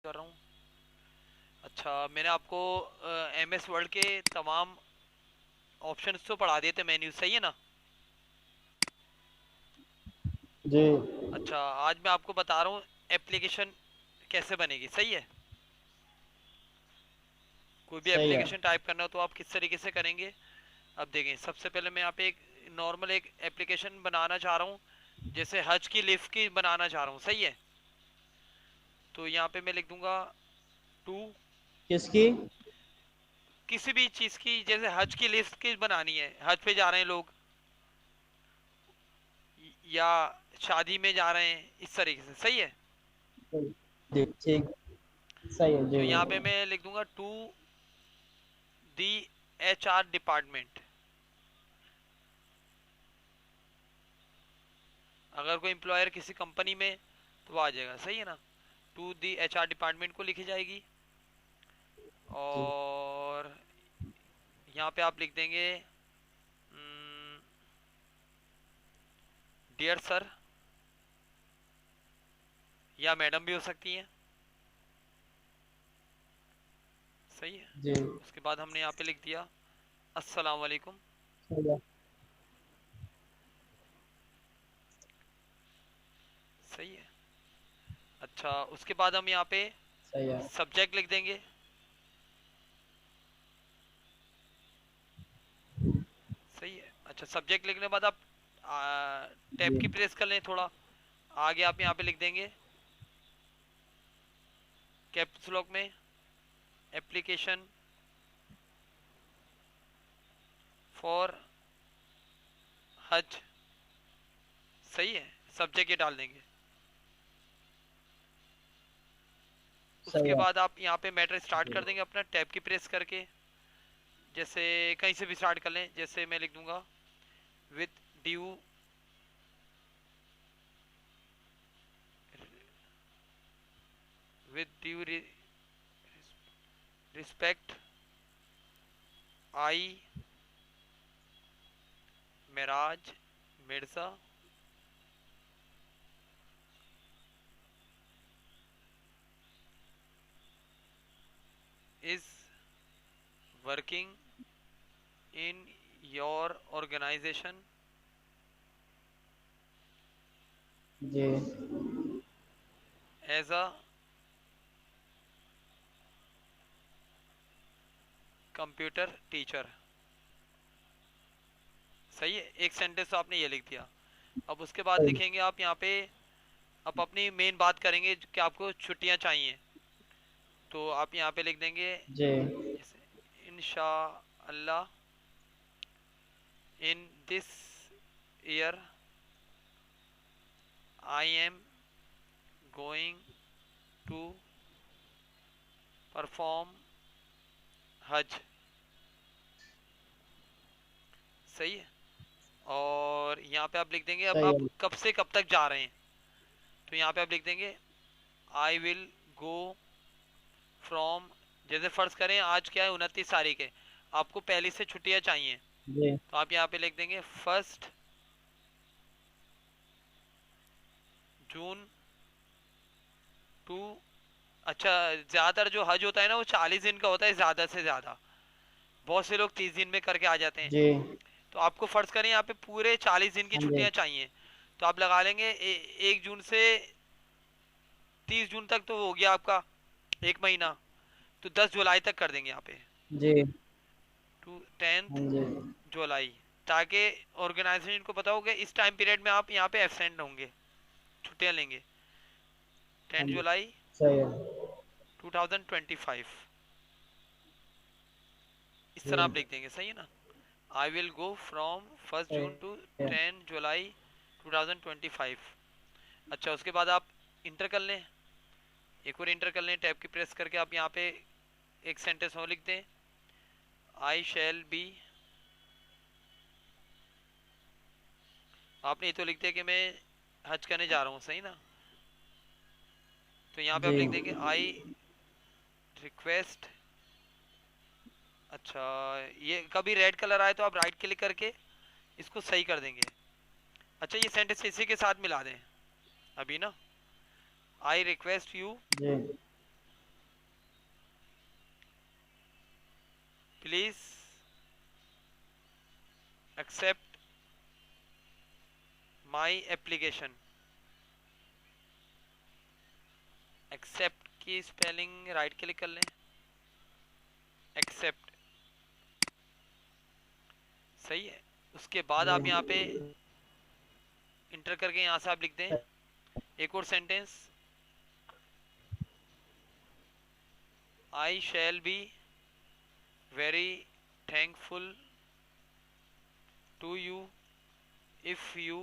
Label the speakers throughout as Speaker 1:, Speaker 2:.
Speaker 1: कर रहा हूँ। अच्छा, मैंने आपको MS वर्ड के तमाम ऑप्शंस तो पढ़ा दिए थे, मेन्यू, सही है ना?
Speaker 2: जी।
Speaker 1: अच्छा, आज मैं आपको बता रहा हूँ एप्लीकेशन कैसे बनेगी, सही है? कोई भी
Speaker 2: सही है।
Speaker 1: एप्लीकेशन टाइप करना हो तो आप किस तरीके से करेंगे। अब देखें, सबसे पहले मैं यहाँ पे एक नॉर्मल एक एप्लीकेशन बनाना चाह रहा हूँ, जैसे हज की लिस्ट की बनाना चाह रहा हूँ, सही है? तो यहाँ पे मैं लिख दूंगा टू,
Speaker 2: किसकी?
Speaker 1: किसी भी चीज़ की, जैसे हज की लिस्ट की बनानी है, हज पे जा रहे हैं लोग या शादी में जा रहे हैं, इस तरीके से, सही है?
Speaker 2: जी ठीक। सही है
Speaker 1: तो
Speaker 2: जी
Speaker 1: यहाँ पे
Speaker 2: जी।
Speaker 1: मैं लिख दूंगा टू दी HR डिपार्टमेंट। अगर कोई एम्प्लॉयर किसी कंपनी में तो आ जाएगा, सही है ना? टू दी HR डिपार्टमेंट को लिखी जाएगी।
Speaker 2: जी
Speaker 1: और यहाँ पे आप लिख देंगे डियर सर, या मैडम भी हो सकती हैं, सही है?
Speaker 2: जी।
Speaker 1: उसके बाद हमने यहाँ पे लिख दिया अस्सलाम वालेकुम,
Speaker 2: सही है।
Speaker 1: सही है? अच्छा, उसके बाद हम यहाँ पे
Speaker 2: सही है।
Speaker 1: सब्जेक्ट लिख देंगे, सही है? अच्छा, सब्जेक्ट लिखने के बाद आप टैब
Speaker 2: जी
Speaker 1: की प्रेस कर लें थोड़ा आगे, आप यहाँ पे लिख देंगे कैप्स लॉक में एप्लीकेशन फॉर हज, सही है? सब्जेक्ट ये डाल देंगे।
Speaker 2: सही
Speaker 1: उसके
Speaker 2: है।
Speaker 1: बाद आप यहाँ पे मैटर स्टार्ट
Speaker 2: जी
Speaker 1: कर देंगे अपना टैब की प्रेस करके, जैसे कहीं से भी स्टार्ट कर लें, जैसे मैं लिख दूंगा with due with due respect, I Meraj Mirza is working in your organisation
Speaker 2: ji.
Speaker 1: As a computer teacher, सही है? एक सेंटेंस तो आपने ये लिख दिया। अब उसके बाद
Speaker 2: सही।
Speaker 1: लिखेंगे आप यहाँ पे, अब अपनी मेन बात करेंगे कि आपको छुट्टियाँ चाहिए, तो आप यहाँ पे लिख देंगे
Speaker 2: जी
Speaker 1: जैसे इंशा अल्लाह in this year I am going to perform हज, सही है? और यहाँ पे आप लिख देंगे अब
Speaker 2: सही
Speaker 1: आप
Speaker 2: है।
Speaker 1: कब से कब तक जा रहे हैं, तो यहाँ पे आप लिख देंगे आई विल गो फ्रॉम, जैसे फर्ज करें आज क्या है, 29 तारीख है, आपको पहले से छुट्टियां चाहिए,
Speaker 2: जी
Speaker 1: तो आप यहाँ पे लिख देंगे 1 जून टू, अच्छा, ज्यादातर जो हज होता है ना वो 40 दिन का होता है, ज्यादा से ज्यादा, बहुत से लोग 30 दिन में करके आ जाते हैं।
Speaker 2: जी।
Speaker 1: तो आपको फर्ज करें यहाँ पे पूरे 40 दिन की
Speaker 2: हाँ जी।
Speaker 1: छुट्टियां चाहिए, तो आप लगा लेंगे 1 जून से 30 जून तक, तो वो हो गया आपका एक महीना, तो 10 जुलाई तक कर देंगे यहाँ पे,
Speaker 2: जी।
Speaker 1: टू 10th
Speaker 2: हाँ जी।
Speaker 1: जुलाई, ताकि ऑर्गेनाइजेशन को पता हो कि इस टाइम पीरियड में आप यहाँ पे एब्सेंट होंगे, छुट्टियाँ लेंगे।
Speaker 2: हाँ
Speaker 1: 10
Speaker 2: जी।
Speaker 1: जुलाई
Speaker 2: सही है।
Speaker 1: 2025, इस तरह आप
Speaker 2: जी
Speaker 1: लिख देंगे, सही है ना? I will go from first
Speaker 2: सही
Speaker 1: जून टू
Speaker 2: है।
Speaker 1: 10 जुलाई 2025। अच्छा, उसके बाद आप इंटर कर लें, एक और इंटर कर लें टैब की प्रेस करके, आप यहाँ पे एक सेंटेंस और लिख दें, आई शैल बी, आपने ये तो लिख दिया कि मैं हज करने जा रहा हूँ, सही ना? तो यहाँ पे
Speaker 2: जी
Speaker 1: आप लिख देंगे आई रिक्वेस्ट, अच्छा, ये कभी रेड कलर आए तो आप राइट क्लिक करके इसको सही कर देंगे। अच्छा, ये सेंटेंस इसी के साथ मिला दें अभी ना, I request you
Speaker 2: ji.
Speaker 1: Accept my application. Accept की स्पेलिंग राइट क्लिक कर लें, एक्सेप्ट, सही है। उसके बाद आप यहाँ पे इंटर करके यहाँ से आप लिख दें एक और sentence, I shall be very thankful to you if you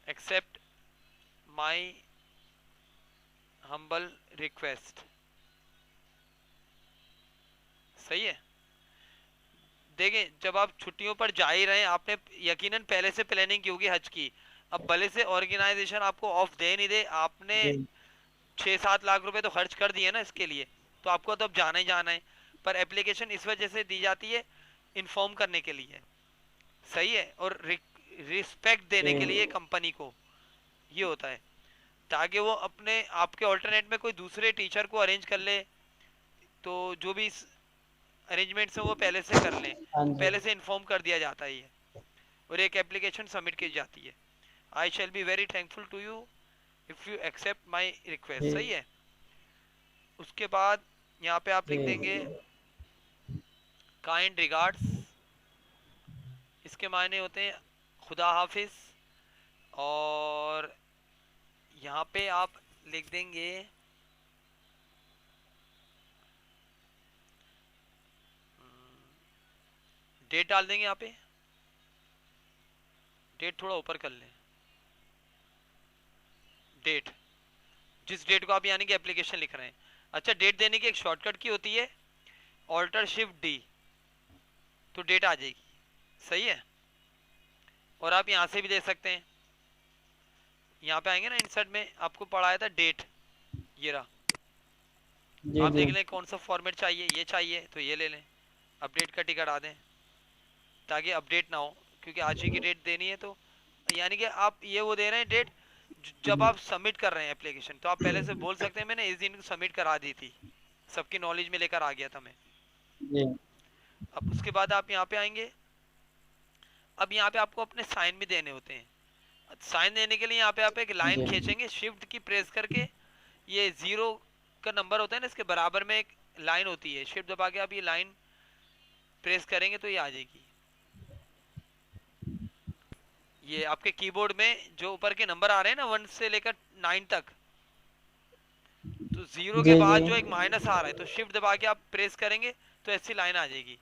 Speaker 1: accept my humble request. सही है। देखें, जब आप छुट्टियों पर जा ही रहे हैं, आपने यकीनन पहले से प्लानिंग की होगी हज की। अब भले से ऑर्गेनाइजेशन आपको ऑफ दे नहीं दे, आपने 6-7 लाख रुपए तो खर्च कर दिए ना इसके लिए, तो आपको तो अब जाना ही जाना है। पर एप्लीकेशन इस वजह से दी जाती है इन्फॉर्म करने के लिए, सही है, और रिस्पेक्ट देने के लिए कंपनी को, ये होता है, ताकि वो अपने आपके ऑल्टरनेट में कोई दूसरे टीचर को अरेंज कर ले, तो जो भी अरेंजमेंट्स है वो पहले से कर लें, तो पहले से इन्फॉर्म कर दिया जाता है ये, और एक एप्लीकेशन सबमिट की जाती है। I shall be very thankful to you if you accept my request. सही है। उसके बाद यहाँ पे आप लिख देंगे काइंड रिगार्ड्स, इसके मायने होते हैं खुदा हाफिज, और यहाँ पे आप लिख देंगे डेट डाल देंगे, यहाँ पे डेट थोड़ा ऊपर कर लें, डेट, जिस डेट को आप यानी कि एप्लीकेशन लिख रहे हैं। अच्छा, डेट देने की एक शॉर्टकट की होती है ऑल्टर शिफ्ट डी, तो डेट आ जाएगी। सही है। और आप यहाँ से भी दे सकते हैं, यहाँ पे आएंगे ना इंसर्ट में, आपको पढ़ाया था डेट, ये रहा, आप देख लें कौन सा फॉर्मेट चाहिए, ये चाहिए तो ये ले लें, अपडेट का टिकट आ दें ताकि अपडेट ना हो, क्योंकि आज ही की डेट देनी है, तो यानी कि आप ये वो दे रहे हैं डेट जब आप सबमिट कर रहे हैं एप्लीकेशन, तो आप पहले से बोल सकते हैं मैंने इस दिन सबमिट करा दी थी, सबकी नॉलेज में लेकर आ गया था मैं। अब उसके बाद आप यहाँ पे आएंगे, अब यहाँ पे आपको अपने साइन भी देने होते हैं। साइन देने के लिए यहाँ पे आप एक लाइन खींचेंगे शिफ्ट की प्रेस करके, ये 0 का नंबर होता है ना, इसके बराबर में एक लाइन होती है, शिफ्ट दबा के आप ये लाइन प्रेस करेंगे तो ये आ जाएगी। ये आपके कीबोर्ड में जो ऊपर के नंबर आ रहे हैं ना 1 से लेकर 9 तक, तो 0 के बाद जो एक माइनस आ रहा है, तो शिफ्ट दबा के आप प्रेस करेंगे तो ऐसी लाइन आ जाएगी,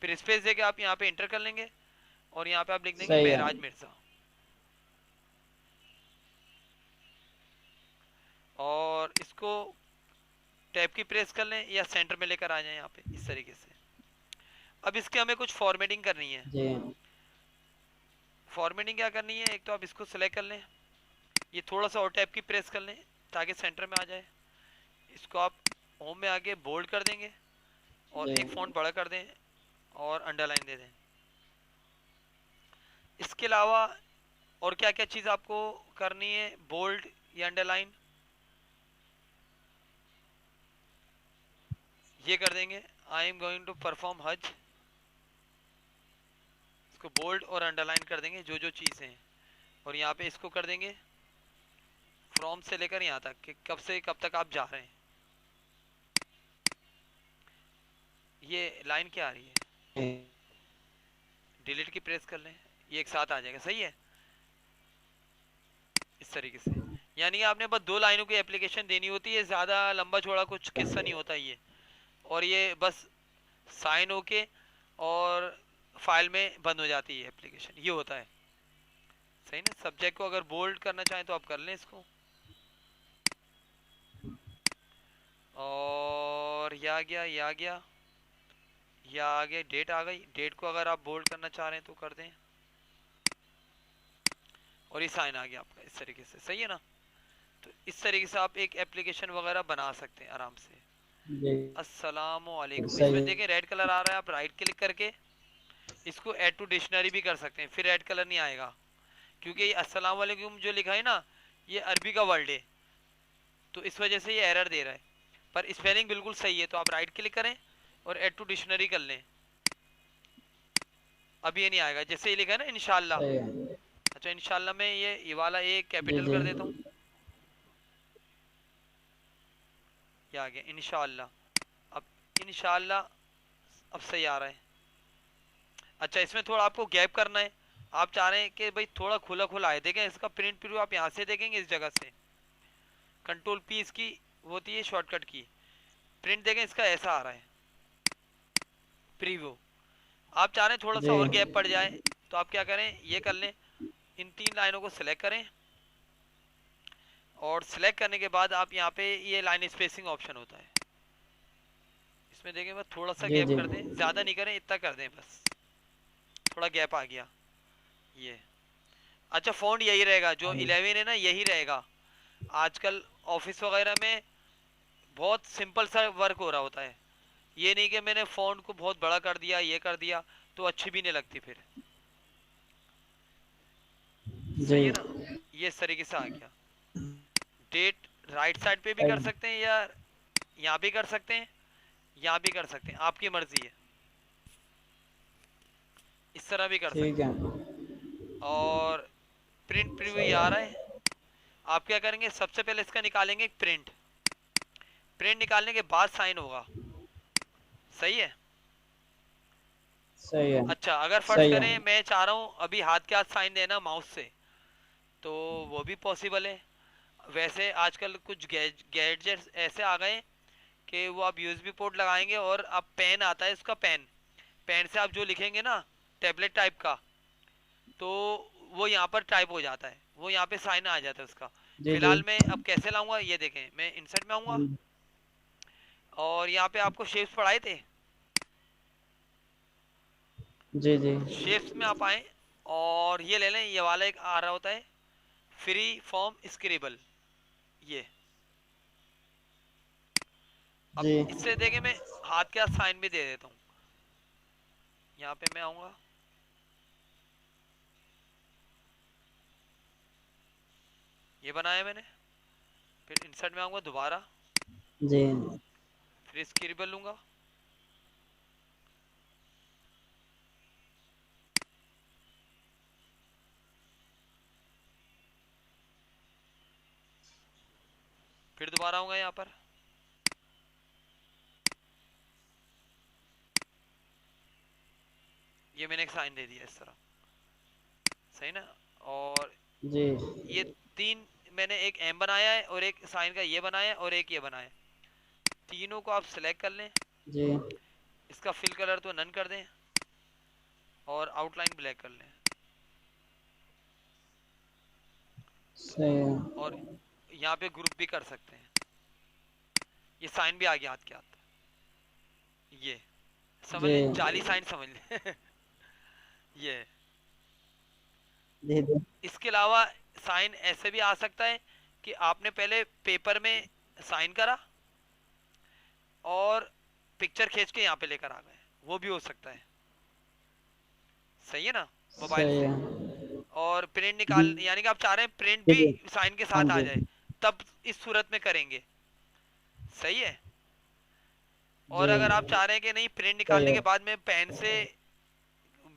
Speaker 1: फिर स्पेस देके आप यहाँ पे एंटर कर लेंगे, और यहाँ पे आप लिख देंगे मेहराज मिर्जा, और इसको टैब की प्रेस कर लें या सेंटर में लेकर आ जाए यहाँ पे इस तरीके से। अब इसके हमें कुछ फॉर्मेटिंग करनी है। फॉर्मेटिंग क्या करनी है, एक तो आप इसको सिलेक्ट कर लें, ये थोड़ा सा और टैब की प्रेस कर लें ताकि सेंटर में आ जाए, इसको आप होम में आके बोल्ड कर देंगे और एक फॉन्ट बड़ा कर दें और अंडरलाइन दे दें। इसके अलावा और क्या क्या चीज़ आपको करनी है, बोल्ड या अंडरलाइन, ये कर देंगे I am going to perform हज, इसको बोल्ड और अंडरलाइन कर देंगे जो जो चीज़ें हैं, और यहाँ पे इसको कर देंगे फ्रॉम से लेकर यहाँ तक कि कब से कब तक आप जा रहे हैं। ये लाइन क्या आ रही है, डिलीट की प्रेस कर लें, ये एक साथ आ जाएगा। सही है। इस तरीके से, यानी कि आपने बस 2 लाइनों की एप्लीकेशन देनी होती है, ज़्यादा लंबा चौड़ा कुछ किस्सा नहीं होता ये, और ये बस साइन होके और फाइल में बंद हो जाती है एप्लीकेशन, ये होता है। सही ना। सब्जेक्ट को अगर बोल्ड करना चाहें तो आप कर लें इसको, और ये आ गया, ये आ गया, ये आ गया, डेट आ गई, डेट को अगर आप बोल्ड करना चाह रहे हैं तो कर दें, और ये साइन आ गया आपका इस तरीके से। सही है ना। तो इस तरीके से आप एक एप्लीकेशन वगैरह बना सकते हैं आराम से। अस्सलामुअलैकुम। इसमें देखें रेड कलर आ रहा है, आप राइट क्लिक करके इसको ऐड टू डिक्शनरी भी कर सकते हैं, फिर रेड कलर नहीं आएगा, क्योंकि ये अस्सलामुअलैकुम जो लिखा है ना, ये अरबी का वर्ड है, तो इस वजह से ये एरर दे रहा है, पर स्पेलिंग बिल्कुल सही है। तो आप राइट क्लिक करें और ऐड टू डिक्शनरी कर लें, अब ये नहीं आएगा, जैसे ये लिखा है ना इंशाल्लाह।
Speaker 2: सही है।
Speaker 1: अच्छा इंशाल्लाह में ये वाला ए
Speaker 2: जी
Speaker 1: कैपिटल
Speaker 2: जी
Speaker 1: कर देता हूँ, ये आ गया इंशाल्लाह। अब इंशाल्लाह अब सही आ रहा है। अच्छा इसमें थोड़ा आपको गैप करना है, आप चाह रहे हैं कि भाई थोड़ा खुला खुला है, देखें इसका प्रिंट प्रीव्यू आप यहाँ से देखेंगे, इस जगह से कंट्रोल पी इसकी होती है शॉर्टकट की, प्रिंट देखें इसका ऐसा आ रहा है प्रीव्यू। आप चाह रहे हैं थोड़ा सा
Speaker 2: जी
Speaker 1: और गैप पड़ जाए, तो आप क्या करें, ये कर लें, इन 3 लाइनों को सिलेक्ट करें, और सिलेक्ट करने के बाद आप यहाँ पे ये लाइन स्पेसिंग ऑप्शन होता है, इसमें देखें बस थोड़ा सा
Speaker 2: जी
Speaker 1: गैप
Speaker 2: जी
Speaker 1: कर दें, ज़्यादा नहीं करें, इतना कर दें बस, थोड़ा गैप आ गया ये। अच्छा फ़ॉन्ट यही रहेगा जो
Speaker 2: हाँ जी।
Speaker 1: 11 है ना, यही रहेगा। आजकल ऑफिस वगैरह में बहुत सिंपल सा वर्क हो रहा होता है, ये नहीं कि मैंने फ़ॉन्ट को बहुत बड़ा कर दिया, ये कर दिया, तो अच्छी भी नहीं लगती फिर।
Speaker 2: जी
Speaker 1: सही है ना, ये इस तरीके से आ गया। डेट राइट साइड पे भी कर
Speaker 2: सही।
Speaker 1: सकते हैं, या यहाँ भी कर सकते हैं, यहाँ भी कर सकते हैं, आपकी मर्जी है, इस तरह भी कर
Speaker 2: ठीक
Speaker 1: सकते
Speaker 2: है।
Speaker 1: हैं। और प्रिंट प्रीव्यू
Speaker 2: सही
Speaker 1: ये आ
Speaker 2: है।
Speaker 1: रहा है। आप क्या करेंगे, सबसे पहले इसका निकालेंगे प्रिंट, प्रिंट निकालने के बाद साइन होगा। सही है।
Speaker 2: सही है।
Speaker 1: अच्छा अगर फर्ज
Speaker 2: सही है।
Speaker 1: करें मैं चाह रहा हूँ अभी हाथ के हाथ साइन देना माउस से, तो वो भी पॉसिबल है। वैसे आजकल कुछ गैजेट्स ऐसे आ गए कि वो आप यूएसबी पोर्ट लगाएंगे और आप पेन आता है उसका, पेन पेन से आप जो लिखेंगे ना टैबलेट टाइप का, तो वो यहाँ पर टाइप हो जाता है, वो यहाँ पे साइन आ जाता है उसका।
Speaker 2: जी जी।
Speaker 1: फिलहाल मैं अब कैसे लाऊंगा ये देखें, मैं इंसर्ट में आऊंगा,
Speaker 2: हम्म,
Speaker 1: और यहाँ पे आपको शेप्स पढ़ाए थे,
Speaker 2: जी जी।
Speaker 1: शेप्स में आप आए, और ये ले लें, ये वाला एक आ रहा होता है फ्री फॉर्म स्क्रिबल, ये। अब
Speaker 2: जी
Speaker 1: इससे देखें मैं हाथ के हाथ साइन भी दे देता हूँ, यहाँ पे मैं आऊंगा, ये बनाया मैंने, फिर इंसर्ट में आऊंगा दोबारा,
Speaker 2: जी
Speaker 1: फिर स्क्रिबल लूंगा, फिर दोबारा आऊंगा यहाँ पर, ये मैंने एक साइन दे दिया इस तरह। सही ना। और
Speaker 2: जी
Speaker 1: ये 3 मैंने एक एम बनाया है, और एक साइन का ये बनाया है, और एक ये बनाया है, तीनों को आप सिलेक्ट कर लें,
Speaker 2: जी।
Speaker 1: इसका फिल कलर तो नन कर दें, और आउटलाइन ब्लैक कर लें,
Speaker 2: सही है।
Speaker 1: और यहाँ पे ग्रुप भी कर सकते हैं। ये साइन भी आ गया हाथ के हाथ, ये समझ
Speaker 2: जी
Speaker 1: लें, जाली साइन समझ लें ये।
Speaker 2: जी जी।
Speaker 1: इसके अलावा साइन ऐसे भी आ सकता है कि आपने पहले पेपर में साइन करा और पिक्चर खींच के यहाँ पे लेकर आ गए, वो भी हो सकता है। सही है ना, मोबाइल
Speaker 2: सही
Speaker 1: से।
Speaker 2: है।
Speaker 1: और प्रिंट
Speaker 2: जी
Speaker 1: निकाल, यानी कि आप चाह रहे हैं प्रिंट भी
Speaker 2: जी।
Speaker 1: साइन के
Speaker 2: हाँ
Speaker 1: साथ आ
Speaker 2: जी।
Speaker 1: जाए, तब इस सूरत में करेंगे। सही है। और
Speaker 2: जी
Speaker 1: अगर आप चाह रहे हैं कि नहीं प्रिंट
Speaker 2: सही
Speaker 1: निकालने
Speaker 2: है।
Speaker 1: के बाद में पेन से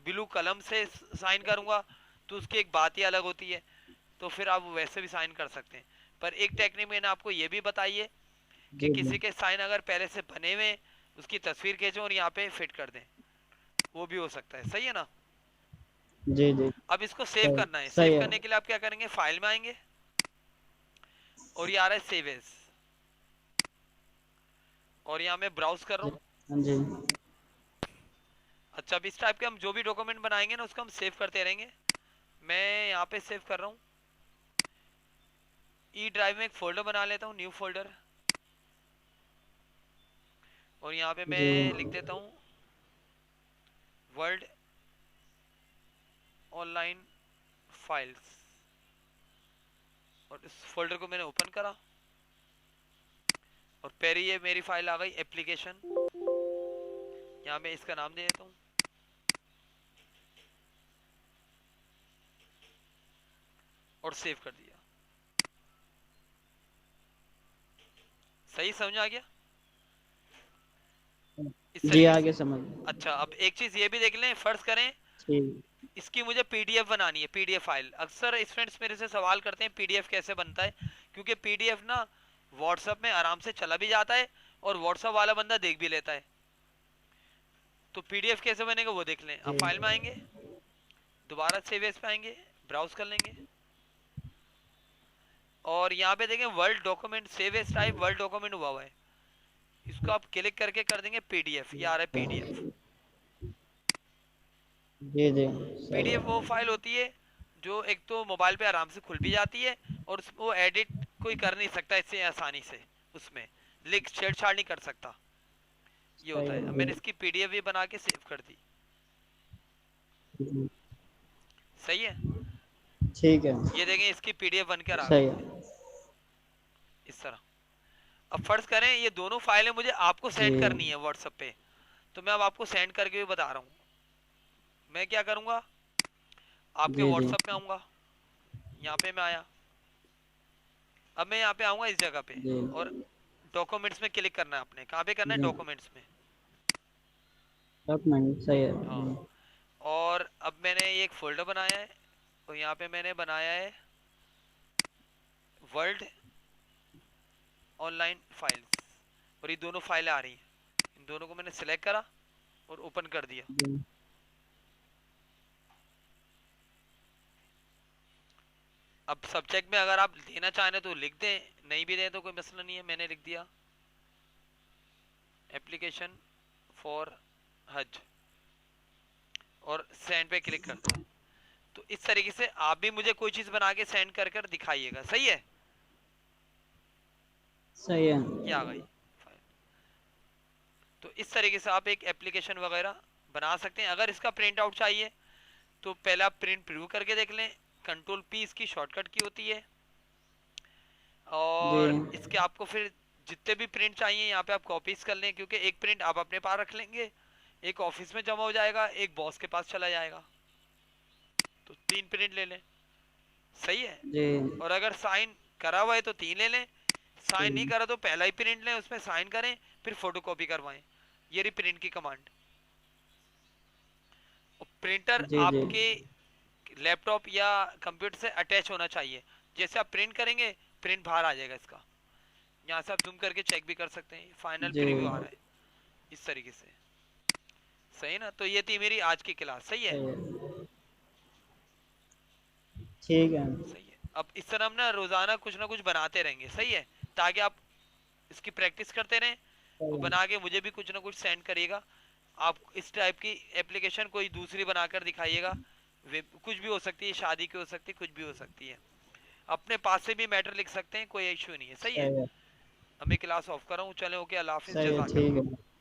Speaker 1: ब्लू कलम से साइन करूंगा, तो उसकी एक बात ही अलग होती है, तो फिर आप वैसे भी साइन कर सकते हैं। पर एक टेक्निक मैंने आपको ये भी बताई है कि
Speaker 2: जी जी।
Speaker 1: किसी के साइन अगर पहले से बने हुए, उसकी तस्वीर खींचें और यहाँ पे फिट कर दें, वो भी हो सकता है। सही है ना।
Speaker 2: जी जी।
Speaker 1: अब इसको सेव
Speaker 2: सही
Speaker 1: करना है,
Speaker 2: सही
Speaker 1: सेव
Speaker 2: है।
Speaker 1: करने के लिए आप क्या करेंगे, फाइल में आएंगे, और ये आ रहा है सेव एज, और यहाँ मैं ब्राउज कर रहा हूँ।
Speaker 2: हाँ जी।
Speaker 1: अच्छा अब इस टाइप के हम जो भी डॉक्यूमेंट बनाएंगे ना, उसको हम सेव करते रहेंगे। मैं यहाँ पे सेव कर रहा हूँ, ई ड्राइव में एक फोल्डर बना लेता हूँ, न्यू फोल्डर, और यहाँ पे
Speaker 2: जी
Speaker 1: मैं लिख देता हूँ वर्ल्ड ऑनलाइन फाइल्स, और इस फोल्डर को मैंने ओपन करा, और पहले ये मेरी फाइल आ गई एप्लीकेशन, यहाँ मैं इसका नाम दे देता हूँ, और सेव कर दिया। सही समझ आ गया इस
Speaker 2: जी
Speaker 1: तरीके से।
Speaker 2: आगे समझ।
Speaker 1: अच्छा अब एक चीज ये भी देख लें, फर्ज करें
Speaker 2: ठीक।
Speaker 1: इसकी मुझे पीडीएफ बनानी है, पीडीएफ फाइल। अक्सर स्टूडेंट्स मेरे से सवाल करते हैं पीडीएफ कैसे बनता है, क्योंकि पीडीएफ ना व्हाट्सएप में आराम से चला भी जाता है और व्हाट्सएप वाला बंदा देख भी लेता है। तो पीडीएफ कैसे बनेगा वो देख लें। अब
Speaker 2: जी
Speaker 1: फाइल में आएंगे, दोबारा सेव एज पे आएंगे, ब्राउज कर लेंगे और यहाँ पे देखें world document save as type world document हुआ हुआ है, इसको आप क्लिक करके कर देंगे पीडीएफ। ये आ रहा है पीडीएफ।
Speaker 2: जी जी सही
Speaker 1: पीडीएफ वो
Speaker 2: है।
Speaker 1: फाइल होती है जो एक तो मोबाइल पे आराम से खुल भी जाती है और वो एडिट कोई कर नहीं सकता इससे आसानी से, उसमें लिंक छेड़छाड़ नहीं कर सकता, ये
Speaker 2: सही
Speaker 1: होता है।
Speaker 2: है
Speaker 1: अब
Speaker 2: जी
Speaker 1: मैंने इसकी पीडीएफ भी बना के सेव कर दी।
Speaker 2: जी,
Speaker 1: सही है,
Speaker 2: ठीक है।
Speaker 1: ये देखें इसकी पीडीएफ बनकर आ
Speaker 2: सही
Speaker 1: गई है
Speaker 2: है।
Speaker 1: इस तरह। अब फर्ज करें ये दोनों फाइलें मुझे आपको
Speaker 2: जी
Speaker 1: सेंड करनी है व्हाट्सएप पे, तो मैं अब आपको सेंड करके भी बता रहा हूँ। मैं क्या करूँगा, आपके
Speaker 2: जी जी
Speaker 1: व्हाट्सएप में आऊँगा, यहाँ पे मैं आया। अब मैं यहाँ पे आऊँगा इस जगह पे
Speaker 2: जी
Speaker 1: और डॉक्यूमेंट्स में क्लिक करना है आपने। कहाँ पे करना है,
Speaker 2: जी
Speaker 1: डॉक्यूमेंट्स में।
Speaker 2: डॉक्यूमेंट सही है
Speaker 1: हाँ,
Speaker 2: जी।
Speaker 1: और अब मैंने ये एक फोल्डर बनाया है और यहाँ पे मैंने बनाया है वर्ल्ड ऑनलाइन फाइल्स, और ये दोनों फाइलें आ रही हैं। इन दोनों को मैंने सिलेक्ट करा और ओपन कर दिया।
Speaker 2: जी
Speaker 1: अब सब्जेक्ट में अगर आप देना चाहें तो लिख दें, नहीं भी दें तो कोई मसला नहीं है। मैंने लिख दिया एप्लीकेशन फॉर हज और सेंड पे क्लिक कर दो। तो इस तरीके से आप भी मुझे कोई चीज बना के सेंड कर कर दिखाइएगा। सही है,
Speaker 2: सही है।
Speaker 1: ये आ गई फाइल। तो इस तरीके से आप एक एप्लीकेशन वगैरह बना सकते हैं। अगर इसका प्रिंट आउट चाहिए तो पहले आप प्रिंट प्रीव्यू करके देख लें, कंट्रोल पी इसकी शॉर्टकट की होती है।
Speaker 2: जी
Speaker 1: और इसके आपको फिर जितने भी प्रिंट चाहिए यहाँ पे आप कॉपीज कर लें, क्योंकि एक प्रिंट आप अपने पास रख लेंगे, एक ऑफिस में जमा हो जाएगा, एक बॉस के पास चला जाएगा। तो 3 प्रिंट ले लें, सही है।
Speaker 2: जी
Speaker 1: और अगर साइन करा हुआ है तो 3 ले लें, साइन नहीं
Speaker 2: जी
Speaker 1: करा तो पहला ही प्रिंट लें, उसमें साइन करें, फिर फोटोकॉपी करवाएं। ये रही प्रिंट की कमांड। प्रिंटर
Speaker 2: जी जी
Speaker 1: आपके लैपटॉप या कंप्यूटर से अटैच होना चाहिए। जैसे आप प्रिंट करेंगे प्रिंट बाहर आ जाएगा इसका। यहाँ से आप जूम करके चेक भी कर सकते हैं, फाइनल
Speaker 2: जी
Speaker 1: प्रीव्यू आ रहा है इस तरीके से। सही ना, तो ये थी मेरी आज की क्लास। सही है,
Speaker 2: सही है। ठीक है।
Speaker 1: सही है। अब इस तरह हम ना कुछ ना कुछ बनाते रहेंगे, सही है, ताकि आप इसकी प्रैक्टिस करते रहें और
Speaker 2: सही है।
Speaker 1: बना के मुझे भी कुछ ना कुछ सेंड करिएगा। आप इस टाइप की एप्लीकेशन कोई दूसरी बनाकर दिखाइएगा। कुछ भी हो सकती है, शादी की हो सकती है, कुछ भी हो सकती है। अपने पास से भी मैटर लिख सकते हैं, कोई इशू नहीं है। सही है,
Speaker 2: सही है।
Speaker 1: अब मैं क्लास ऑफ कर रहा हूँ। चले, ओके, अल्लाह हाफिज,
Speaker 2: सही है। ठीक
Speaker 1: जज़ाकल्लाह।
Speaker 2: है।